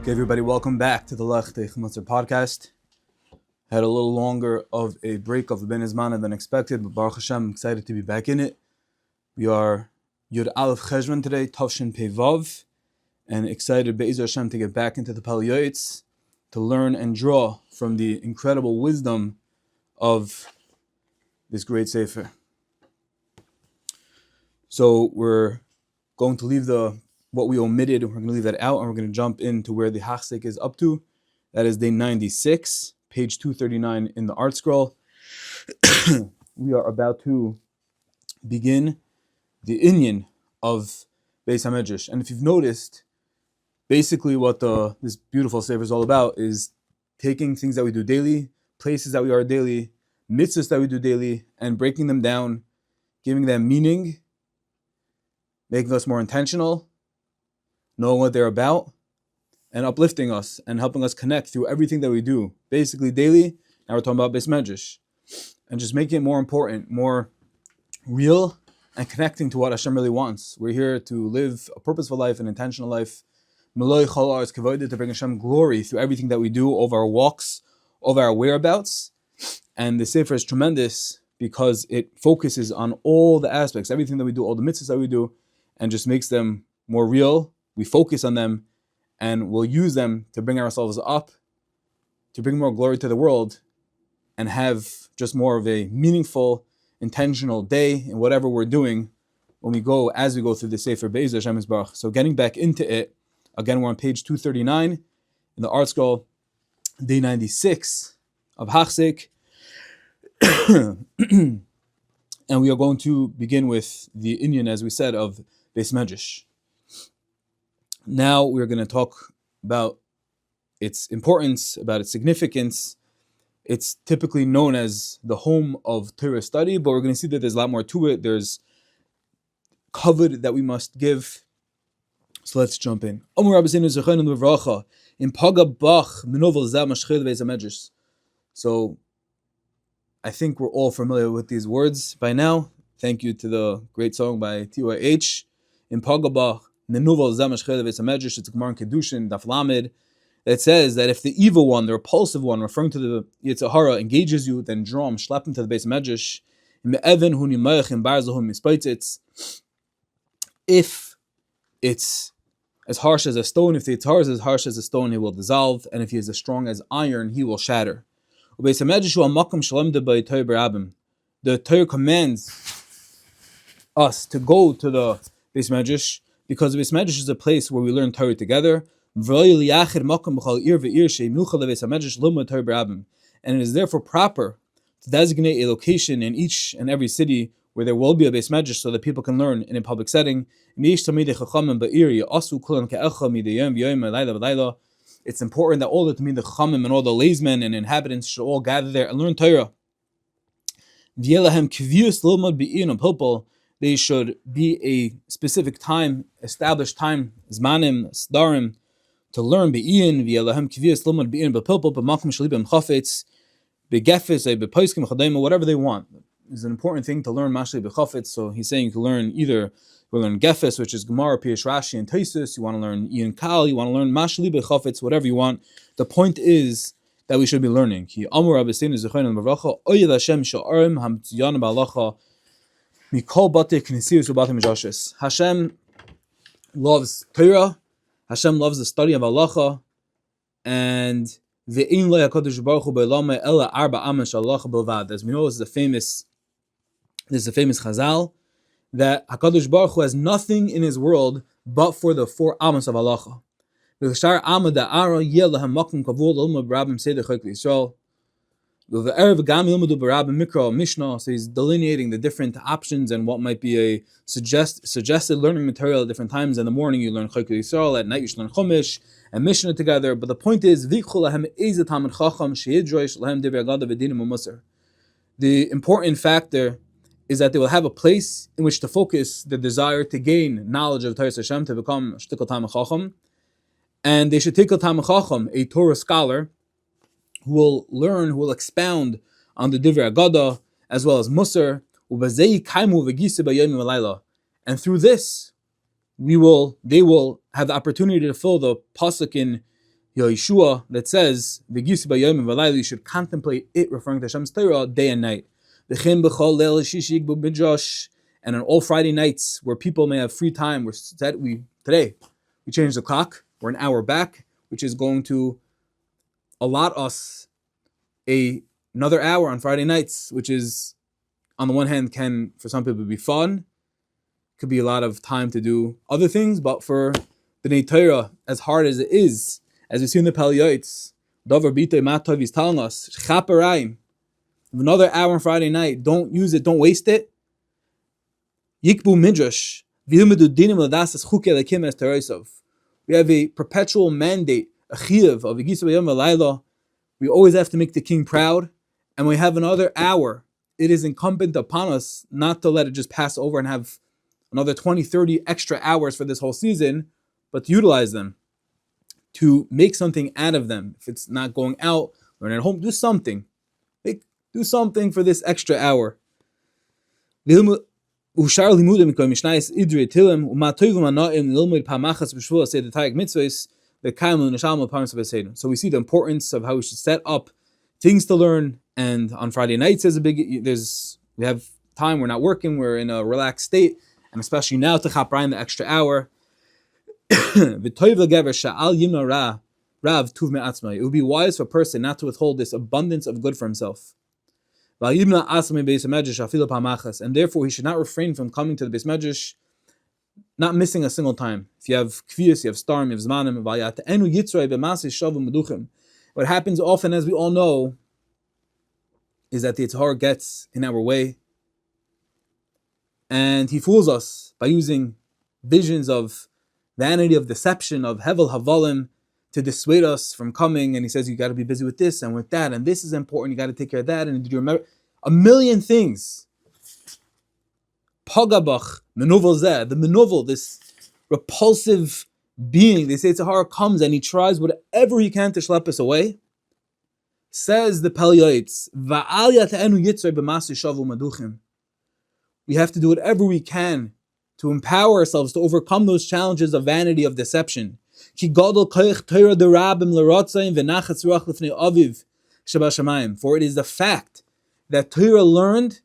Okay, everybody, welcome back to the Lech Teichmatzer podcast. Had a little longer of a break of Ben Izmana than expected, but Baruch Hashem, I'm excited to be back in it. We are Yud Aleph Cheshvan today, Tavshin Pei Vav, and excited Beis Hashem to get back into the Pele Yoeitz, to learn and draw from the incredible wisdom of this great Sefer. So we're going to leave what we omitted, we're going to leave that out, and we're going to jump into where the Hachzik is up to. That is day 96, page 239 in the art scroll. We are about to begin the inyan of Beis Medrash. And if you've noticed, basically what this beautiful sefer is all about is taking things that we do daily, places that we are daily, mitzvahs that we do daily, and breaking them down, giving them meaning, making us more intentional, knowing what they're about, and uplifting us and helping us connect through everything that we do, basically daily. Now we're talking about Beis Medrash, and just making it more important, more real, and connecting to what Hashem really wants. We're here to live a purposeful life, an intentional life. Meloi chol haaretz Kavod, to bring Hashem glory through everything that we do, over our walks, over our whereabouts. And the sefer is tremendous because it focuses on all the aspects, everything that we do, all the mitzvahs that we do, and just makes them more real. We focus on them, and we'll use them to bring ourselves up, to bring more glory to the world, and have just more of a meaningful, intentional day in whatever we're doing as we go through the Sefer Beis Hashem Yisbarach. So getting back into it, again, we're on page 239 in the art scroll, day 96 of Hachzik. And we are going to begin with the inyan, as we said, of Beis Medrash. Now we're going to talk about its importance, about its significance. It's typically known as the home of Torah study, but we're going to see that there's a lot more to it. There's kavod that we must give. So let's jump in. So I think we're all familiar with these words by now. Thank you to the great song by Yoeitz. In Pagabach, Nenuval Zamash Chelev Beis Medrash, it's a Gemara in Kedushin, Daf Lamed, that says that if the evil one, the repulsive one, referring to the Yetzer Hara, engages you, then draw him, schlep him to the Beis Medrash. If it's as harsh as a stone, if the Yetzer Hara is as harsh as a stone, he will dissolve, and if he is as strong as iron, he will shatter. The Torah commands us to go to the Beis Medrash, because the Beis Medrash is a place where we learn Torah together. And it is therefore proper to designate a location in each and every city where there will be a Beis Medrash so that people can learn in a public setting. It's important that all the Talmidei Chachamim and all the lazemen and inhabitants should all gather there and learn Torah. They should be a specific time, established time, zmanim, sdarim, to learn be'in, v'yelahem kiviyas lomad be'in b'pilpul, b'makom shalibim chafetz, b'gefes, b'poiskim chadayim, whatever they want. It's an important thing to learn mashli b'chafetz. So he's saying you can learn gefes, which is Gemara, Pirush Rashi, and Taisus. You want to learn Ian Kal, you want to learn mashli b'chafetz, whatever you want. The point is that we should be learning. Ki amur Rabbeinu Zechayin Baracha, Oyed Hashem sha'arim hamtziyan ba'alacha. Hashem loves Torah, Hashem loves the study of halacha, and as we know, this is a famous chazal, that HaKadosh Baruch Hu has nothing in his world but for the 4 amos of halacha. So he's delineating the different options and what might be a suggested learning material at different times. In the morning you learn Chayk Yisrael, at night you should learn Chumash and Mishnah together. But the point is, the important factor is that they will have a place in which to focus the desire to gain knowledge of Torah Hashem, to become Shtikal Talmid Chacham. And they should take a Talmid Chacham, a Torah scholar, who will expound on the Divrei Agada as well as Musar, and through this they will have the opportunity to fill the pasuk in Yeshua that says "V'gisi b'yom v'layla," you should contemplate it, referring to Hashem's Torah, day and night. V'chem b'chol leil shishi yigbu Medrash, and on all Friday nights where people may have free time, today we changed the clock. We're an hour back, which is going to allot us another hour on Friday nights, which is, on the one hand, can for some people be fun, could be a lot of time to do other things, but for the Torah, as hard as it is, as we see in the Pele Yoeitz, Dover B'itay Matov is telling us, Chaparayim, another hour on Friday night, don't use it, don't waste it. Yikbu Medrash, V'ilmedu dinim l'dasas chukei lekim es terosav. We have a perpetual mandate, a chiyuv of V'gisa b'yom v'layla. We always have to make the king proud, and we have another hour. It is incumbent upon us not to let it just pass over and have another 20, 30 extra hours for this whole season, but to utilize them, to make something out of them. If it's not going out, learn at home, do something. Do something for this extra hour. The So we see the importance of how we should set up things to learn. And on Friday nights, we have time. We're not working. We're in a relaxed state, and especially now to chaprayin the extra hour. It would be wise for a person not to withhold this abundance of good for himself. And therefore he should not refrain from coming to the Beis Medrash, not missing a single time. If you have kvius, you have starim, you have zmanim. What happens often, as we all know, is that the Yetzer Hara gets in our way, and he fools us by using visions of vanity, of deception, of hevel havalim, to dissuade us from coming. And he says, you got to be busy with this and with that, and this is important, you got to take care of that, and did you remember a million things. Pagabach, menuvel zeh, the menuvel, this repulsive being, they say Yetzer Hara comes and he tries whatever he can to schlep us away. Says the Pele Yoeitz, va'al yata'enu yitzray b'maseh shavu maduchim. We have to do whatever we can to empower ourselves to overcome those challenges of vanity, of deception. For it is the fact that Torah learned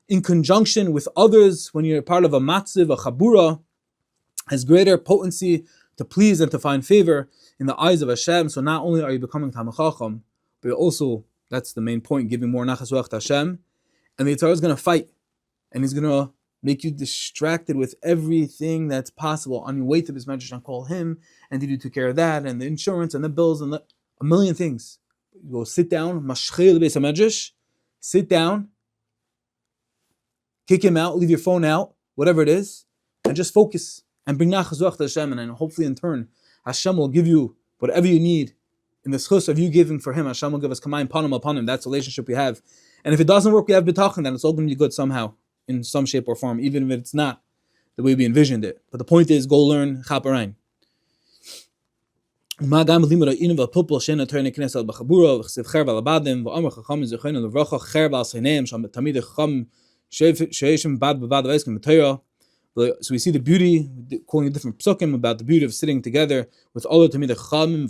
in conjunction with others, when you're part of a matziv, a chabura, has greater potency to please and to find favor in the eyes of Hashem. So not only are you becoming Talmid Chacham, but also, that's the main point, giving more nachas ruach to Hashem. And the Yetzer Hara is going to fight, and he's going to make you distracted with everything that's possible on your way to Beis Medrash, and call him, and did you take care of that, and the insurance, and the bills, and a million things. You go sit down, mashchei Beis Medrash, sit down, kick him out, leave your phone out, whatever it is, and just focus, and bring nachas ruach to Hashem, and then hopefully in turn, Hashem will give you whatever you need. In the schus of you giving for him, Hashem will give us kamayim panim upon him. That's the relationship we have. And if it doesn't work, we have bitachon, then it's all going to be good somehow, in some shape or form, even if it's not the way we envisioned it. But the point is, go learn chaparayim. So we see the beauty, calling different psukim about the beauty of sitting together with all the Tamid Chachamim.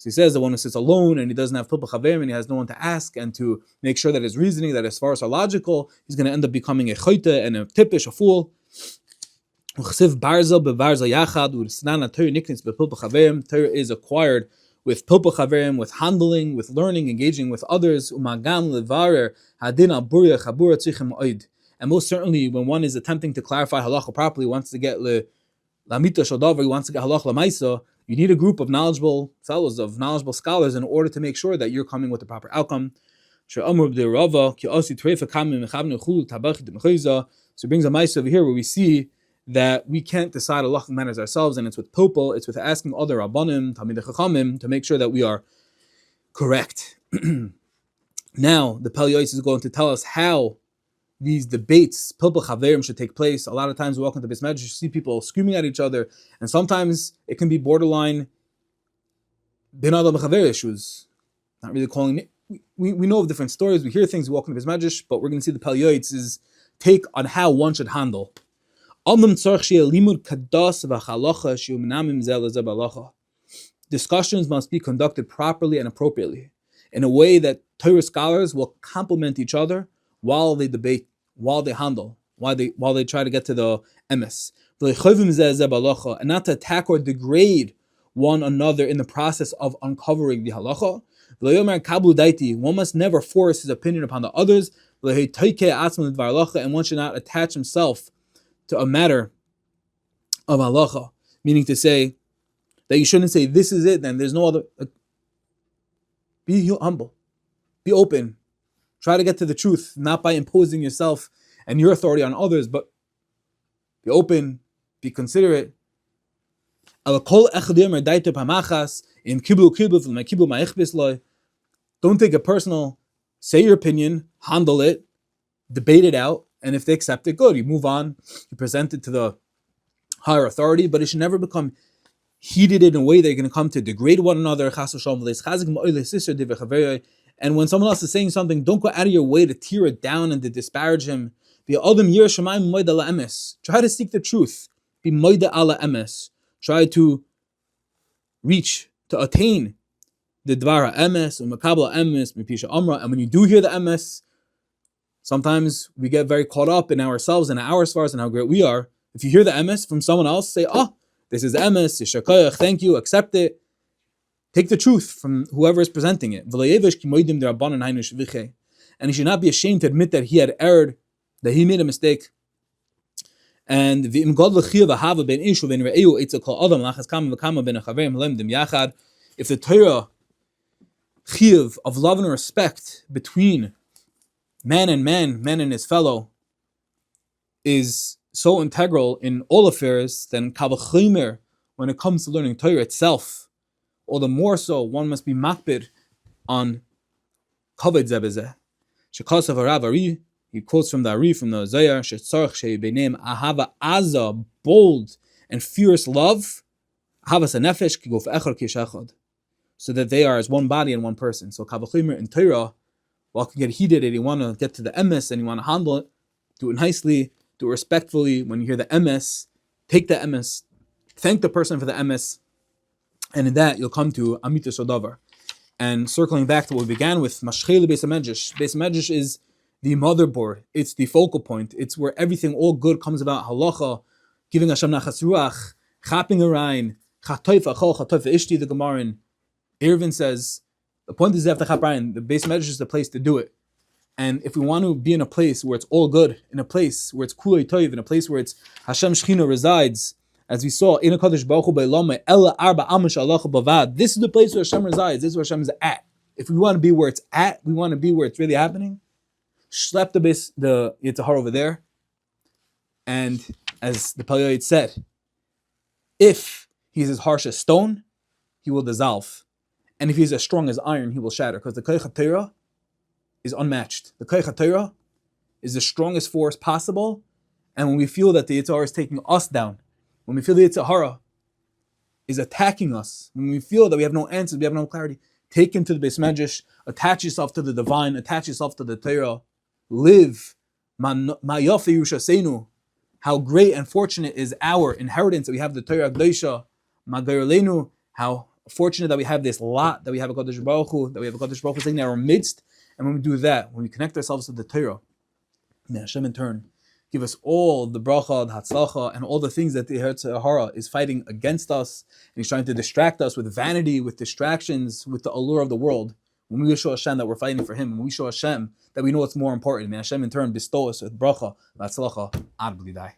So he says the one who sits alone and he doesn't have pilpul chaverim and he has no one to ask, and to make sure that his reasoning, that his faros are logical, he's going to end up becoming a choite and a tippish, a fool. Torah is acquired with pilpul chaverim, with handling, with learning, engaging with others. And most certainly, when one is attempting to clarify halacha properly, wants to get lamita shodavar, he wants to get halacha lamaisa, you need a group of knowledgeable fellows, of knowledgeable scholars, in order to make sure that you're coming with the proper outcome. So he brings a maisa over here where we see that we can't decide halachic matters ourselves, and it's with pilpul, it's with asking other rabbanim, talmidei chachamim, to make sure that we are correct. Now, the Pele Yoeitz is going to tell us how these debates, pilpul chaverim, should take place. A lot of times we walk into Beis Medrash, you see people screaming at each other, and sometimes it can be borderline bin adam chaver issues. Not really calling it. We know of different stories, we hear things, we walk into Beis Medrash, but we're going to see the Pele Yoeitz's take on how one should handle. Discussions must be conducted properly and appropriately, in a way that Torah scholars will complement each other while they debate, while they handle, while they try to get to the emes. And not to attack or degrade one another in the process of uncovering the halacha. One must never force his opinion upon the others, and one should not attach himself to a matter of halacha, meaning to say that you shouldn't say this is it, then there's no other. Be humble, be open, try to get to the truth, not by imposing yourself and your authority on others, but be open, be considerate. Don't take it personal. Say your opinion, handle it, debate it out, and if they accept it, good. You move on, you present it to the higher authority, but it should never become heated in a way that you're going to come to degrade one another. And when someone else is saying something, don't go out of your way to tear it down and to disparage him. Try to seek the truth. Be moida ala emes. Try to reach, to attain the dvara emes, umakabla emes, mipisha amra. And when you do hear the emes, sometimes we get very caught up in ourselves and our stars and how great we are. If you hear the emes from someone else, say, this is emes, yishakayach, thank you, accept it. Take the truth from whoever is presenting it. And he should not be ashamed to admit that he had erred, that he made a mistake. And if the Torah chiyuv of love and respect between man and his fellow, is so integral in all affairs, then kavachimer, when it comes to learning Torah itself, all the more so one must be makbid on kavod zebezeh. Shekasav harav Ari, he quotes from the Ari, from the Zohar, shetzarich shebeneim ahava aza, bold and fierce love, ahavas hanefesh ki guf echad kishachad, so that they are as one body and one person. So kavachimer in Torah, while it can get heated and you want to get to the emes and you want to handle it, do it nicely, do it respectfully. When you hear the emes, take the emes, thank the person for the emes, and in that you'll come to amitus odavar. And circling back to what we began with, mashchei Beis Medrash. Beis Medrash is the motherboard. It's the focal point. It's where everything, all good, comes about. Halacha, giving Hashem nachas ruach, chapping a rein, chatoif achol, chatoif ishti, the Gemarin. Ervin says, the point is you have to chap rein. The Beis Medrash is the place to do it. And if we want to be in a place where it's all good, in a place where it's kulei toiv, in a place where it's Hashem Shechina resides, as we saw, in a Kadosh Baruch Hu Be'ilome, Ela Arba Amash Allah Bavad. This is the place where Hashem resides. This is where Hashem is at. If we want to be where it's at, we want to be where it's really happening, schlep the Yitzhahar over there. And as the Pele said, if he's as harsh as stone, he will dissolve. And if he's as strong as iron, he will shatter. Because the Koich HaTorah is unmatched. The Koich HaTorah is the strongest force possible. And when we feel that the Yitzhahar is taking us down, when we feel the Yitzhahara is attacking us, when we feel that we have no answers, we have no clarity, take him to the Beis Medrash, attach yourself to the divine, attach yourself to the Torah, live. Ma yafe Yerushaseinu, how great and fortunate is our inheritance that we have the Torah Gdeisha. Ma gairleinu, how fortunate that we have this lot, that we have a Kadosh Baruch Hu, that we have a Kadosh Baruch Hu sitting in our midst. And when we do that, when we connect ourselves to the Torah, may Hashem in turn give us all the bracha, the hatzlacha, and all the things that the Yitzhahara is fighting against us, and he's trying to distract us with vanity, with distractions, with the allure of the world. When we show Hashem that we're fighting for Him, when we show Hashem that we know what's more important, may Hashem in turn bestow us with bracha, hatzlacha, ad b'lidai.